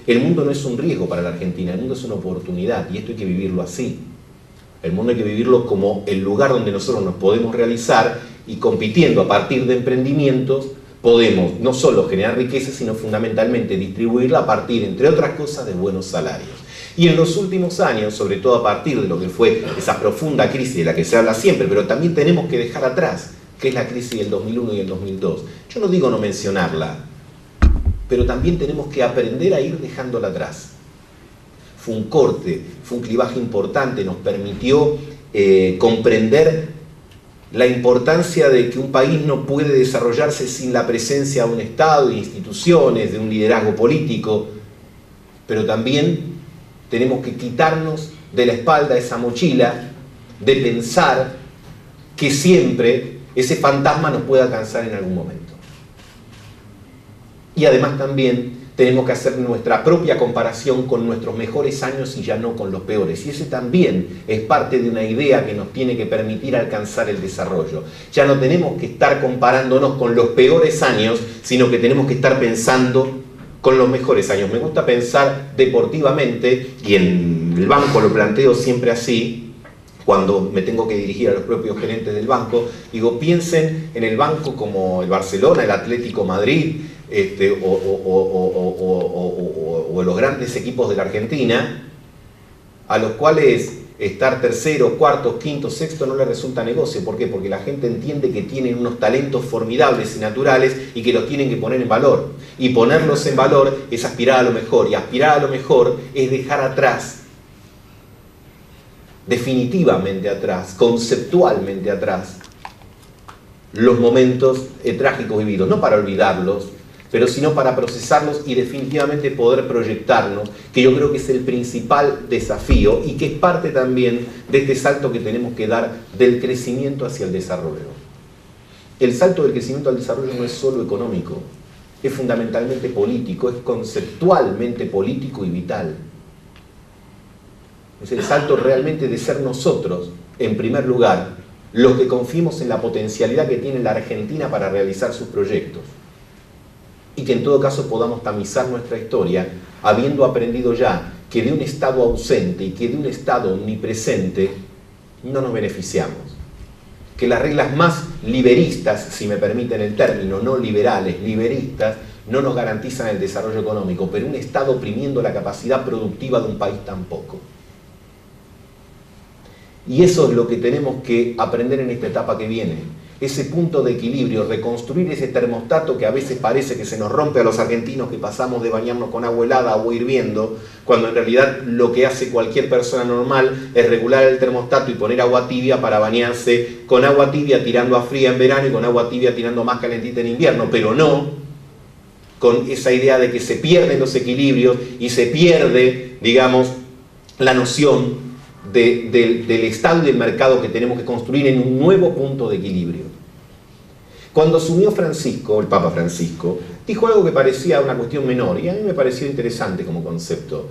El mundo no es un riesgo para la Argentina, el mundo es una oportunidad, y esto hay que vivirlo así. El mundo hay que vivirlo como el lugar donde nosotros nos podemos realizar, y compitiendo a partir de emprendimientos podemos no solo generar riqueza, sino fundamentalmente distribuirla a partir, entre otras cosas, de buenos salarios. Y en los últimos años, sobre todo a partir de lo que fue esa profunda crisis de la que se habla siempre, pero también tenemos que dejar atrás, que es la crisis del 2001 y el 2002. Yo no digo no mencionarla, pero también tenemos que aprender a ir dejándola atrás. Fue un corte, fue un clivaje importante, nos permitió comprender la importancia de que un país no puede desarrollarse sin la presencia de un Estado, de instituciones, de un liderazgo político, pero también tenemos que quitarnos de la espalda esa mochila de pensar que siempre ese fantasma nos puede alcanzar en algún momento. Y además también tenemos que hacer nuestra propia comparación con nuestros mejores años y ya no con los peores. Y ese también es parte de una idea que nos tiene que permitir alcanzar el desarrollo. Ya no tenemos que estar comparándonos con los peores años, sino que tenemos que estar pensando con los mejores años. Me gusta pensar deportivamente, y en el banco lo planteo siempre así, cuando me tengo que dirigir a los propios gerentes del banco, digo, piensen en el banco como el Barcelona, el Atlético Madrid, o los grandes equipos de la Argentina, a los cuales estar tercero, cuarto, quinto, sexto no les resulta negocio. ¿Por qué? Porque la gente entiende que tienen unos talentos formidables y naturales y que los tienen que poner en valor. Y ponerlos en valor es aspirar a lo mejor, y aspirar a lo mejor es dejar atrás, definitivamente atrás, conceptualmente atrás, los momentos trágicos vividos, no para olvidarlos, pero sino para procesarlos y definitivamente poder proyectarnos, que yo creo que es el principal desafío y que es parte también de este salto que tenemos que dar del crecimiento hacia el desarrollo. El salto del crecimiento al desarrollo no es solo económico, es fundamentalmente político, es conceptualmente político y vital. Es el salto realmente de ser nosotros, en primer lugar, los que confiemos en la potencialidad que tiene la Argentina para realizar sus proyectos. Y que en todo caso podamos tamizar nuestra historia, habiendo aprendido ya que de un Estado ausente y que de un Estado omnipresente no nos beneficiamos. Que las reglas más liberistas, si me permiten el término, no liberales, liberistas, no nos garantizan el desarrollo económico, pero un Estado oprimiendo la capacidad productiva de un país tampoco. Y eso es lo que tenemos que aprender en esta etapa que viene. Ese punto de equilibrio, reconstruir ese termostato que a veces parece que se nos rompe a los argentinos, que pasamos de bañarnos con agua helada a agua hirviendo, cuando en realidad lo que hace cualquier persona normal es regular el termostato y poner agua tibia para bañarse con agua tibia tirando a fría en verano y con agua tibia tirando más calentita en invierno, pero no con esa idea de que se pierden los equilibrios y se pierde, digamos, la noción del Estado y del mercado que tenemos que construir en un nuevo punto de equilibrio. Cuando asumió Francisco, el Papa Francisco, dijo algo que parecía una cuestión menor y a mí me pareció interesante como concepto.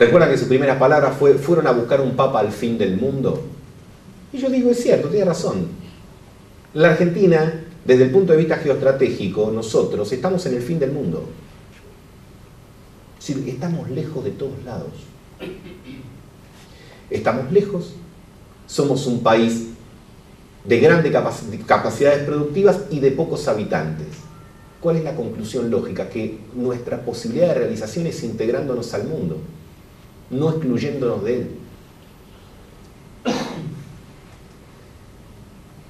¿Recuerdan que sus primeras palabras fueron a buscar un Papa al fin del mundo? Y yo digo, es cierto, tiene razón. La Argentina, desde el punto de vista geoestratégico, nosotros estamos en el fin del mundo. Es decir, estamos lejos de todos lados. Estamos lejos, somos un país de grandes capacidades productivas y de pocos habitantes. ¿Cuál es la conclusión lógica? Que nuestra posibilidad de realización es integrándonos al mundo, no excluyéndonos de él.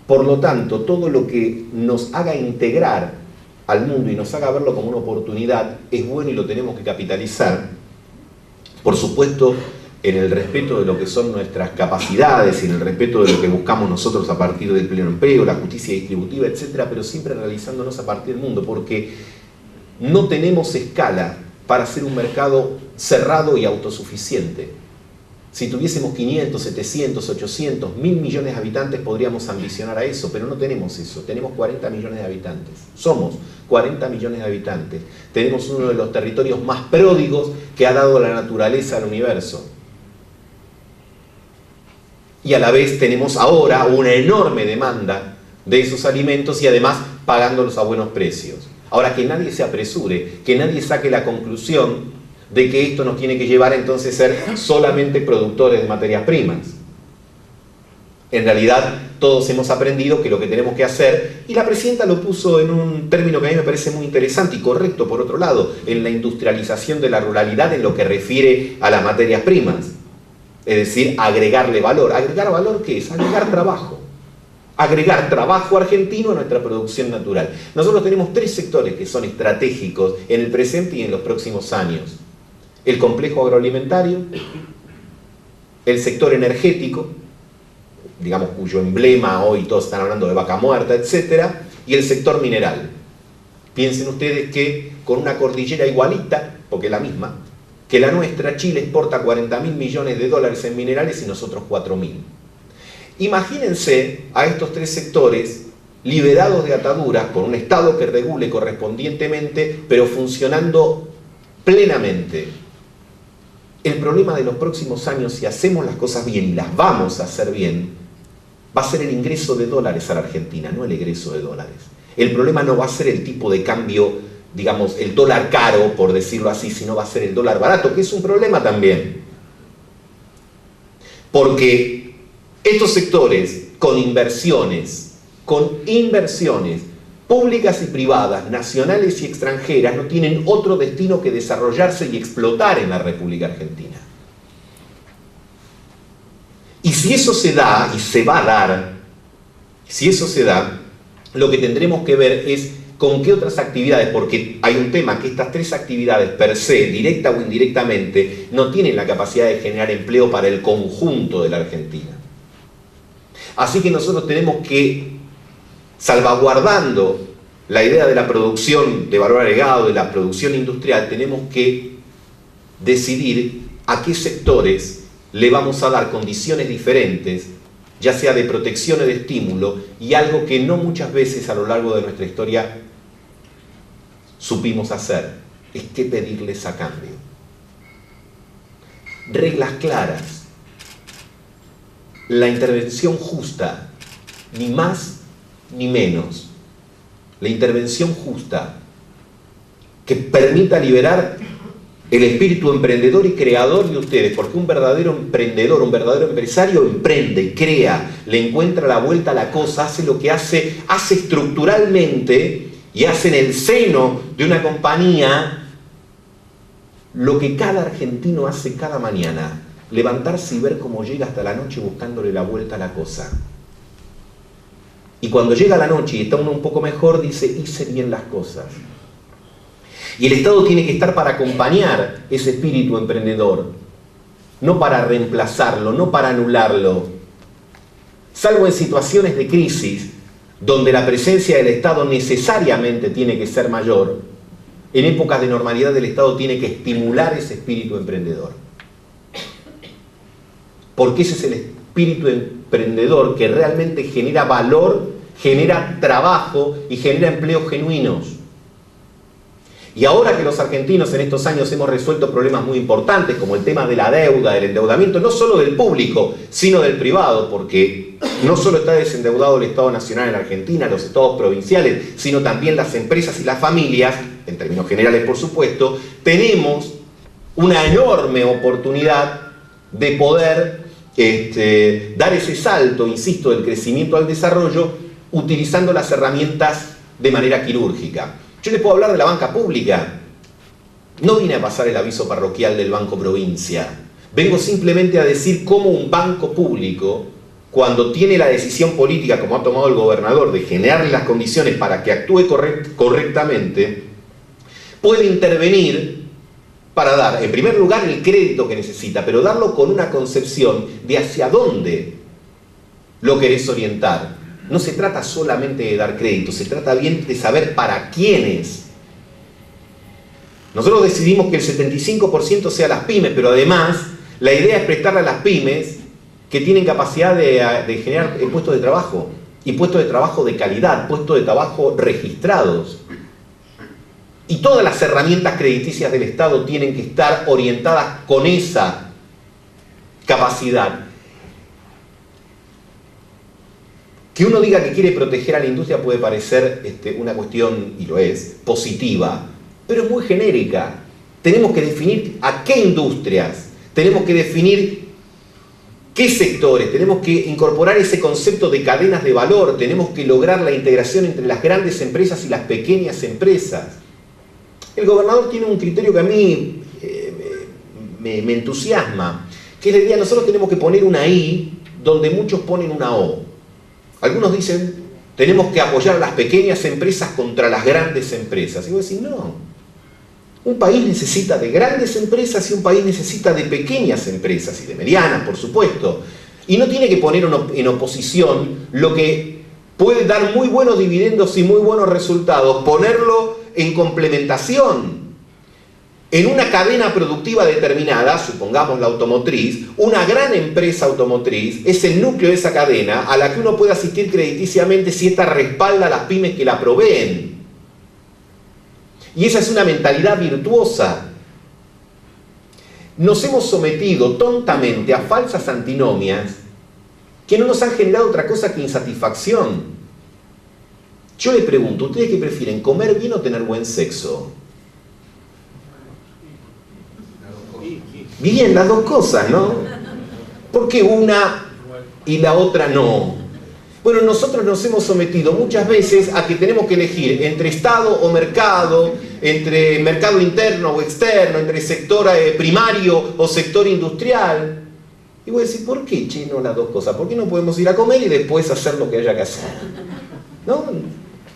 Por lo tanto, todo lo que nos haga integrar al mundo y nos haga verlo como una oportunidad es bueno y lo tenemos que capitalizar. Por supuesto, en el respeto de lo que son nuestras capacidades y en el respeto de lo que buscamos nosotros a partir del pleno empleo, la justicia distributiva, etcétera, pero siempre realizándonos a partir del mundo, porque no tenemos escala para ser un mercado cerrado y autosuficiente. Si tuviésemos 500, 700, 800, 1000 millones de habitantes podríamos ambicionar a eso, pero no tenemos eso, tenemos 40 millones de habitantes, somos 40 millones de habitantes, tenemos uno de los territorios más pródigos que ha dado la naturaleza al universo. Y a la vez tenemos ahora una enorme demanda de esos alimentos y además pagándolos a buenos precios. Ahora, que nadie se apresure, que nadie saque la conclusión de que esto nos tiene que llevar entonces a ser solamente productores de materias primas. En realidad, todos hemos aprendido que lo que tenemos que hacer, y la presidenta lo puso en un término que a mí me parece muy interesante y correcto, por otro lado, en la industrialización de la ruralidad en lo que refiere a las materias primas. Es decir, agregarle valor. ¿Agregar valor qué es? Agregar trabajo. Agregar trabajo argentino a nuestra producción natural. Nosotros tenemos 3 sectores que son estratégicos en el presente y en los próximos años. El complejo agroalimentario, el sector energético, digamos cuyo emblema hoy todos están hablando de vaca muerta, etc., y el sector mineral. Piensen ustedes que con una cordillera igualita, porque es la misma, que la nuestra, Chile exporta 40.000 millones de dólares en minerales y nosotros 4.000. Imagínense a estos 3 sectores liberados de ataduras, con un Estado que regule correspondientemente, pero funcionando plenamente. El problema de los próximos años, si hacemos las cosas bien y las vamos a hacer bien, va a ser el ingreso de dólares a la Argentina, no el egreso de dólares. El problema no va a ser el tipo de cambio, digamos, el dólar caro, por decirlo así, sino va a ser el dólar barato, que es un problema también. Porque estos sectores, con inversiones públicas y privadas, nacionales y extranjeras, no tienen otro destino que desarrollarse y explotar en la República Argentina. Y si eso se da, y se va a dar, si eso se da, lo que tendremos que ver es con qué otras actividades, porque hay un tema que estas 3 actividades per se, directa o indirectamente, no tienen la capacidad de generar empleo para el conjunto de la Argentina. Así que nosotros tenemos que, salvaguardando la idea de la producción de valor agregado, de la producción industrial, tenemos que decidir a qué sectores le vamos a dar condiciones diferentes, ya sea de protección o de estímulo, y algo que no muchas veces a lo largo de nuestra historia supimos hacer, es qué pedirles a cambio. Reglas claras, la intervención justa, ni más ni menos, la intervención justa que permita liberar el espíritu emprendedor y creador de ustedes, porque un verdadero emprendedor, un verdadero empresario emprende, crea, le encuentra la vuelta a la cosa, hace lo que hace estructuralmente y hace en el seno de una compañía lo que cada argentino hace cada mañana, levantarse y ver cómo llega hasta la noche buscándole la vuelta a la cosa. Y cuando llega la noche y está uno un poco mejor, dice, hice bien las cosas. Y el Estado tiene que estar para acompañar ese espíritu emprendedor, no para reemplazarlo, no para anularlo. Salvo en situaciones de crisis, donde la presencia del Estado necesariamente tiene que ser mayor, en épocas de normalidad el Estado tiene que estimular ese espíritu emprendedor. Porque ese es el espíritu emprendedor que realmente genera valor, genera trabajo y genera empleos genuinos. Y ahora que los argentinos en estos años hemos resuelto problemas muy importantes, como el tema de la deuda, del endeudamiento, no solo del público, sino del privado, porque no solo está desendeudado el Estado Nacional en Argentina, los estados provinciales, sino también las empresas y las familias, en términos generales por supuesto, tenemos una enorme oportunidad de poder dar ese salto, insisto, del crecimiento al desarrollo, utilizando las herramientas de manera quirúrgica. Yo les puedo hablar de la banca pública. No vine a pasar el aviso parroquial del Banco Provincia. Vengo simplemente a decir cómo un banco público, cuando tiene la decisión política, como ha tomado el gobernador, de generarle las condiciones para que actúe correctamente, puede intervenir para dar, en primer lugar, el crédito que necesita, pero darlo con una concepción de hacia dónde lo querés orientar. No se trata solamente de dar crédito, se trata bien de saber para quiénes. Nosotros decidimos que el 75% sea las pymes, pero además la idea es prestarle a las pymes que tienen capacidad de generar puestos de trabajo, y puestos de trabajo de calidad, puestos de trabajo registrados. Y todas las herramientas crediticias del Estado tienen que estar orientadas con esa capacidad. Que uno diga que quiere proteger a la industria puede parecer una cuestión, y lo es, positiva, pero es muy genérica. tenemos que definir a qué industrias, tenemos que definir qué sectores, tenemos que incorporar ese concepto de cadenas de valor, tenemos que lograr la integración entre las grandes empresas y las pequeñas empresas. El gobernador tiene un criterio que a mí me entusiasma, que es la idea, nosotros tenemos que poner una I donde muchos ponen una O. Algunos dicen, tenemos que apoyar a las pequeñas empresas contra las grandes empresas. Y voy a decir, no. Un país necesita de grandes empresas y un país necesita de pequeñas empresas y de medianas, por supuesto. Y no tiene que poner en oposición lo que puede dar muy buenos dividendos y muy buenos resultados, ponerlo en complementación. En una cadena productiva determinada, supongamos la automotriz, una gran empresa automotriz es el núcleo de esa cadena a la que uno puede asistir crediticiamente si ésta respalda a las pymes que la proveen. Y esa es una mentalidad virtuosa. Nos hemos sometido tontamente a falsas antinomias que no nos han generado otra cosa que insatisfacción. Yo les pregunto, ¿ustedes qué prefieren, comer bien o tener buen sexo? Bien, las dos cosas, ¿no? ¿Por qué una y la otra no? Bueno, nosotros nos hemos sometido muchas veces a que tenemos que elegir entre Estado o mercado, entre mercado interno o externo, entre sector primario o sector industrial. Y voy a decir, ¿por qué, che, no las dos cosas? ¿Por qué no podemos ir a comer y después hacer lo que haya que hacer? ¿No?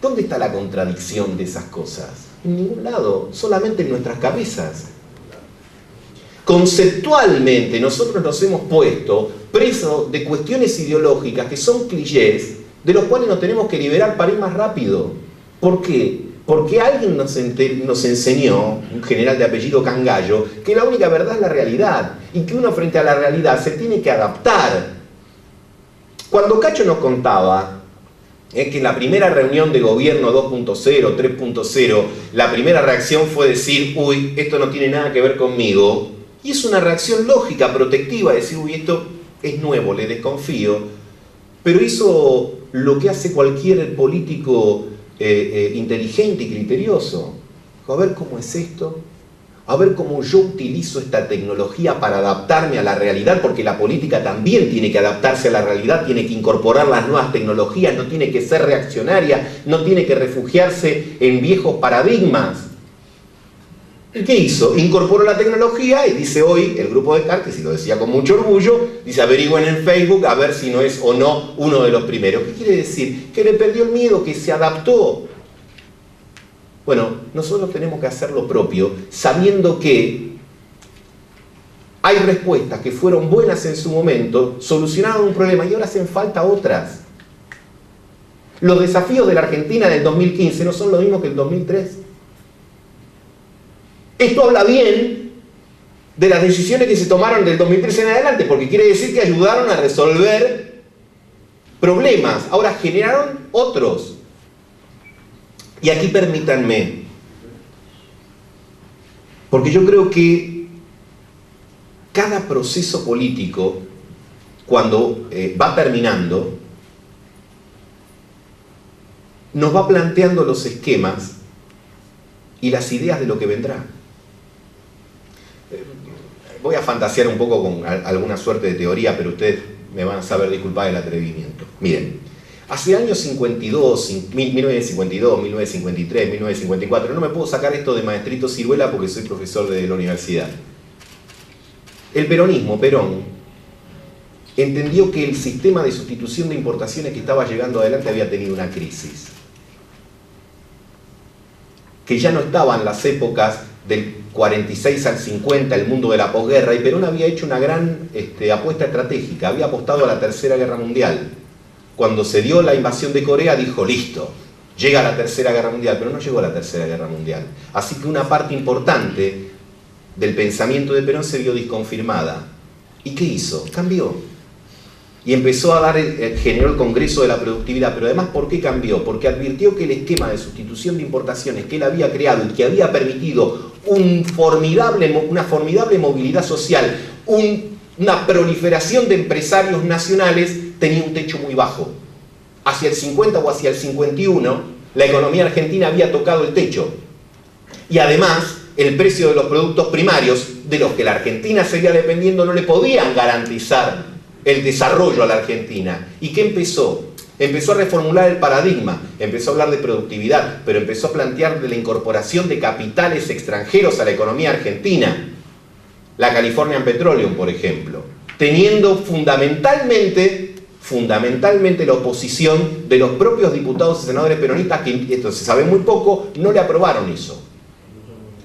¿Dónde está la contradicción de esas cosas? En ningún lado, solamente en nuestras cabezas. Conceptualmente nosotros nos hemos puesto presos de cuestiones ideológicas que son clichés, de los cuales nos tenemos que liberar para ir más rápido. ¿Por qué? Porque alguien nos enseñó, un general de apellido Cangallo, que la única verdad es la realidad, y que uno frente a la realidad se tiene que adaptar. Cuando Cacho nos contaba que en la primera reunión de gobierno 2.0, 3.0, la primera reacción fue decir, uy, esto no tiene nada que ver conmigo. Y es una reacción lógica, protectiva, decir, uy, esto es nuevo, le desconfío. Pero hizo lo que hace cualquier político inteligente y criterioso. A ver cómo es esto, a ver cómo yo utilizo esta tecnología para adaptarme a la realidad, porque la política también tiene que adaptarse a la realidad, tiene que incorporar las nuevas tecnologías, no tiene que ser reaccionaria, no tiene que refugiarse en viejos paradigmas. ¿Qué hizo? Incorporó la tecnología y dice hoy el grupo de Descartes, y lo decía con mucho orgullo, dice averigüen en Facebook a ver si no es o no uno de los primeros. ¿Qué quiere decir? Que le perdió el miedo, que se adaptó. Bueno, nosotros tenemos que hacer lo propio, sabiendo que hay respuestas que fueron buenas en su momento, solucionaron un problema y ahora hacen falta otras. Los desafíos de la Argentina del 2015 no son los mismos que el 2003. Esto habla bien de las decisiones que se tomaron del 2013 en adelante, porque quiere decir que ayudaron a resolver problemas. Ahora generaron otros. Y aquí permítanme, porque yo creo que cada proceso político, cuando va terminando, nos va planteando los esquemas y las ideas de lo que vendrá. Voy a fantasear un poco con alguna suerte de teoría, pero ustedes me van a saber disculpar el atrevimiento. Miren, hace años 1952, 1953, 1954, no me puedo sacar esto de maestrito ciruela porque soy profesor de la universidad. El peronismo, Perón, entendió que el sistema de sustitución de importaciones que estaba llegando adelante había tenido una crisis. Que ya no estaban las épocas del 46 al 50, el mundo de la posguerra, y Perón había hecho una gran apuesta estratégica, había apostado a la Tercera Guerra Mundial. Cuando se dio la invasión de Corea, dijo, listo, llega la Tercera Guerra Mundial, pero no llegó la Tercera Guerra Mundial. Así que una parte importante del pensamiento de Perón se vio disconfirmada. ¿Y qué hizo? Cambió. Y empezó a dar, generó el Congreso de la Productividad, pero además, ¿por qué cambió? Porque advirtió que el esquema de sustitución de importaciones que él había creado y que había permitido una formidable movilidad social, una proliferación de empresarios nacionales, tenía un techo muy bajo. Hacia el 50 o hacia el 51, la economía argentina había tocado el techo. Y además, el precio de los productos primarios, de los que la Argentina seguía dependiendo, no le podían garantizar el desarrollo a la Argentina. ¿Y qué empezó? Empezó a reformular el paradigma, empezó a hablar de productividad, pero empezó a plantear de la incorporación de capitales extranjeros a la economía argentina. La Californian Petroleum, por ejemplo, teniendo fundamentalmente la oposición de los propios diputados y senadores peronistas, que esto se sabe muy poco, no le aprobaron eso.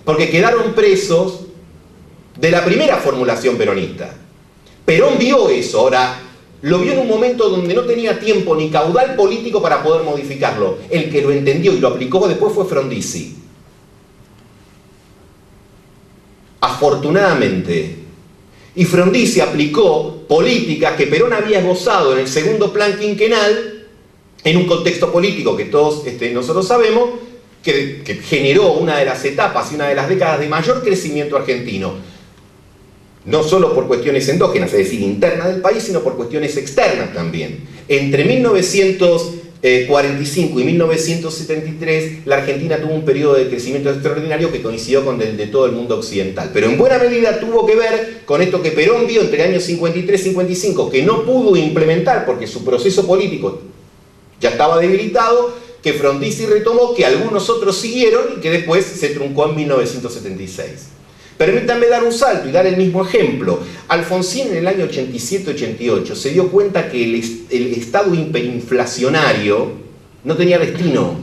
Porque quedaron presos de la primera formulación peronista. Perón vio eso, ahora lo vio en un momento donde no tenía tiempo ni caudal político para poder modificarlo. El que lo entendió y lo aplicó después fue Frondizi. Afortunadamente. Y Frondizi aplicó políticas que Perón había esbozado en el segundo plan quinquenal, en un contexto político que todos nosotros sabemos, que generó una de las etapas y una de las décadas de mayor crecimiento argentino. No solo por cuestiones endógenas, es decir, internas del país, sino por cuestiones externas también. Entre 1945 y 1973, la Argentina tuvo un periodo de crecimiento extraordinario que coincidió con el de todo el mundo occidental. Pero en buena medida tuvo que ver con esto que Perón vio entre el año 53 y 55, que no pudo implementar porque su proceso político ya estaba debilitado, que Frondizi retomó, que algunos otros siguieron y que después se truncó en 1976. Permítanme dar un salto y dar el mismo ejemplo. Alfonsín en el año 87-88 se dio cuenta que el estado hiperinflacionario no tenía destino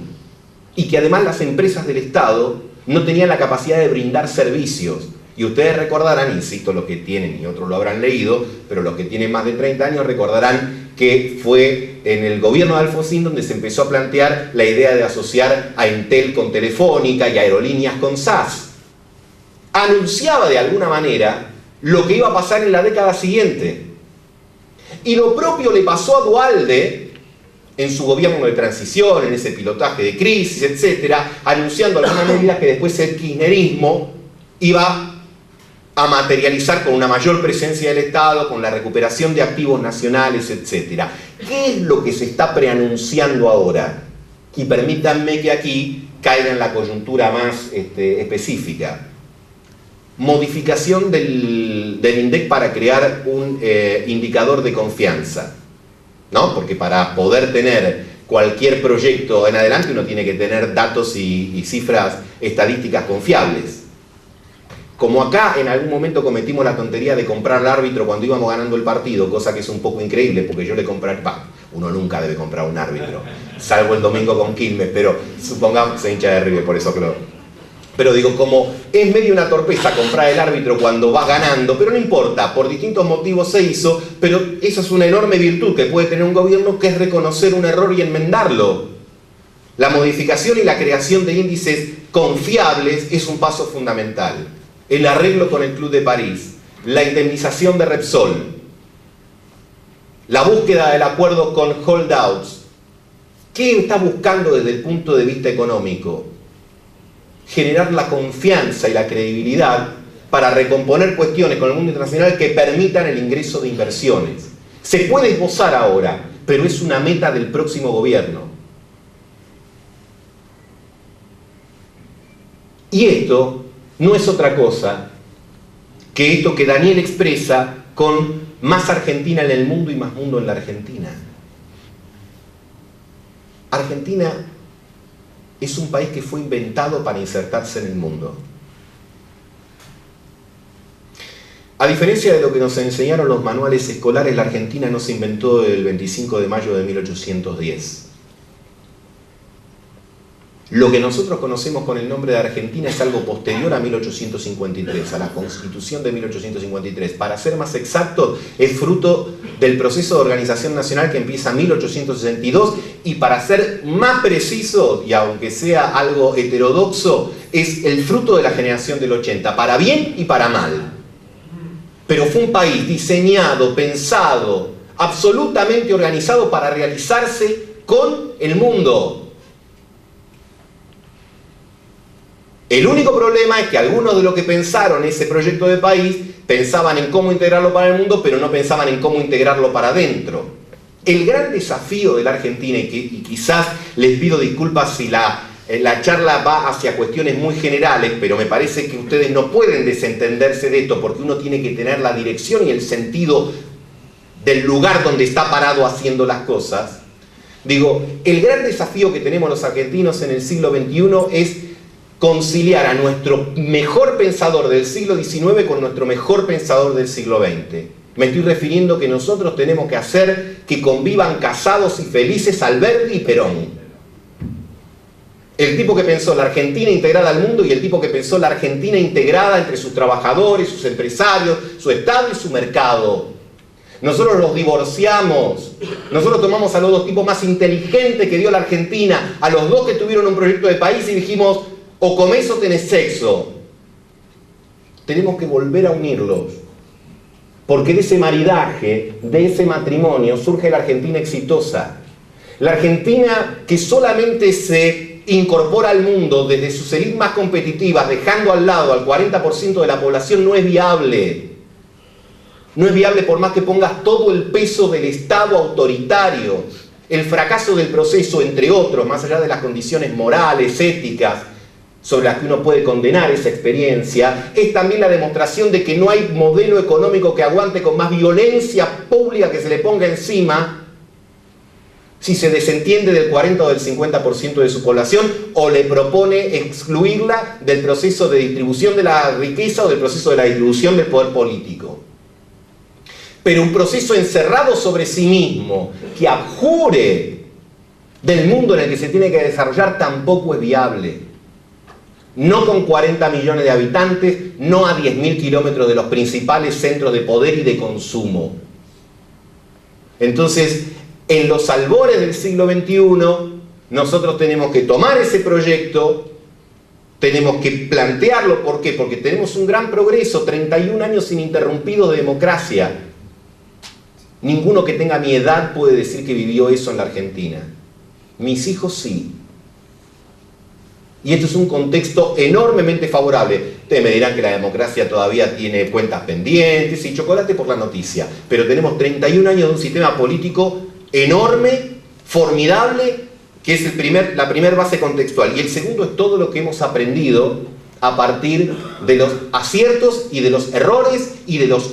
y que además las empresas del Estado no tenían la capacidad de brindar servicios. Y ustedes recordarán, insisto, los que tienen y otros lo habrán leído, pero los que tienen más de 30 años recordarán que fue en el gobierno de Alfonsín donde se empezó a plantear la idea de asociar a Entel con Telefónica y Aerolíneas con SAS. Anunciaba de alguna manera lo que iba a pasar en la década siguiente. Y lo propio le pasó a Duhalde en su gobierno de transición, en ese pilotaje de crisis, etcétera, anunciando algunas medidas que después el kirchnerismo iba a materializar con una mayor presencia del Estado, con la recuperación de activos nacionales, etcétera. ¿Qué es lo que se está preanunciando ahora? Y permítanme que aquí caiga en la coyuntura más específica. Modificación del INDEC para crear un indicador de confianza, ¿no? Porque para poder tener cualquier proyecto en adelante uno tiene que tener datos y cifras estadísticas confiables. Como acá en algún momento cometimos la tontería de comprar al árbitro cuando íbamos ganando el partido, cosa que es un poco increíble porque yo le compré, uno nunca debe comprar un árbitro, salvo el domingo con Quilmes, pero supongamos que se hincha de River, por eso creo. Pero digo, como es medio una torpeza comprar el árbitro cuando vas ganando, pero no importa, por distintos motivos se hizo, pero eso es una enorme virtud que puede tener un gobierno, que es reconocer un error y enmendarlo. La modificación y la creación de índices confiables es un paso fundamental. El arreglo con el Club de París, la indemnización de Repsol, la búsqueda del acuerdo con holdouts. ¿Qué está buscando desde el punto de vista económico? Generar la confianza y la credibilidad para recomponer cuestiones con el mundo internacional que permitan el ingreso de inversiones. Se puede esbozar ahora, pero es una meta del próximo gobierno. Y esto no es otra cosa que esto que Daniel expresa con más Argentina en el mundo y más mundo en la Argentina. Argentina es un país que fue inventado para insertarse en el mundo. A diferencia de lo que nos enseñaron los manuales escolares, la Argentina no se inventó el 25 de mayo de 1810. Lo que nosotros conocemos con el nombre de Argentina es algo posterior a 1853, a la Constitución de 1853. Para ser más exacto, es fruto del proceso de organización nacional que empieza en 1862 y para ser más preciso, y aunque sea algo heterodoxo, es el fruto de la generación del 80, para bien y para mal. Pero fue un país diseñado, pensado, absolutamente organizado para realizarse con el mundo. El único problema es que algunos de los que pensaron ese proyecto de país pensaban en cómo integrarlo para el mundo, pero no pensaban en cómo integrarlo para adentro. El gran desafío de la Argentina, y quizás les pido disculpas si la La charla va hacia cuestiones muy generales, pero me parece que ustedes no pueden desentenderse de esto porque uno tiene que tener la dirección y el sentido del lugar donde está parado haciendo las cosas. Digo, el gran desafío que tenemos los argentinos en el siglo XXI es conciliar a nuestro mejor pensador del siglo XIX con nuestro mejor pensador del siglo XX. Me estoy refiriendo que nosotros tenemos que hacer que convivan casados y felices Alberti y Perón. El tipo que pensó la Argentina integrada al mundo y el tipo que pensó la Argentina integrada entre sus trabajadores, sus empresarios, su Estado y su mercado. Nosotros los divorciamos, nosotros tomamos a los dos tipos más inteligentes que dio la Argentina, a los dos que tuvieron un proyecto de país y dijimos, o comés o tenés sexo. Tenemos que volver a unirlos, porque de ese maridaje, de ese matrimonio, surge la Argentina exitosa. La Argentina que solamente se incorpora al mundo desde sus élites más competitivas, dejando al lado al 40% de la población, no es viable. No es viable por más que pongas todo el peso del Estado autoritario. El fracaso del proceso, entre otros, más allá de las condiciones morales, éticas, sobre las que uno puede condenar esa experiencia, es también la demostración de que no hay modelo económico que aguante con más violencia pública que se le ponga encima si se desentiende del 40 o del 50% de su población o le propone excluirla del proceso de distribución de la riqueza o del proceso de la distribución del poder político. Pero un proceso encerrado sobre sí mismo, que abjure del mundo en el que se tiene que desarrollar, tampoco es viable. No con 40 millones de habitantes, no a 10.000 kilómetros de los principales centros de poder y de consumo. Entonces, en los albores del siglo XXI, nosotros tenemos que tomar ese proyecto, tenemos que plantearlo. ¿Por qué? Porque tenemos un gran progreso, 31 años ininterrumpidos de democracia. Ninguno que tenga mi edad puede decir que vivió eso en la Argentina. Mis hijos sí. Y esto es un contexto enormemente favorable. Ustedes me dirán que la democracia todavía tiene cuentas pendientes y chocolate por la noticia, pero tenemos 31 años de un sistema político enorme, formidable, que es la primera base contextual. Y el segundo es todo lo que hemos aprendido a partir de los aciertos y de los errores y de los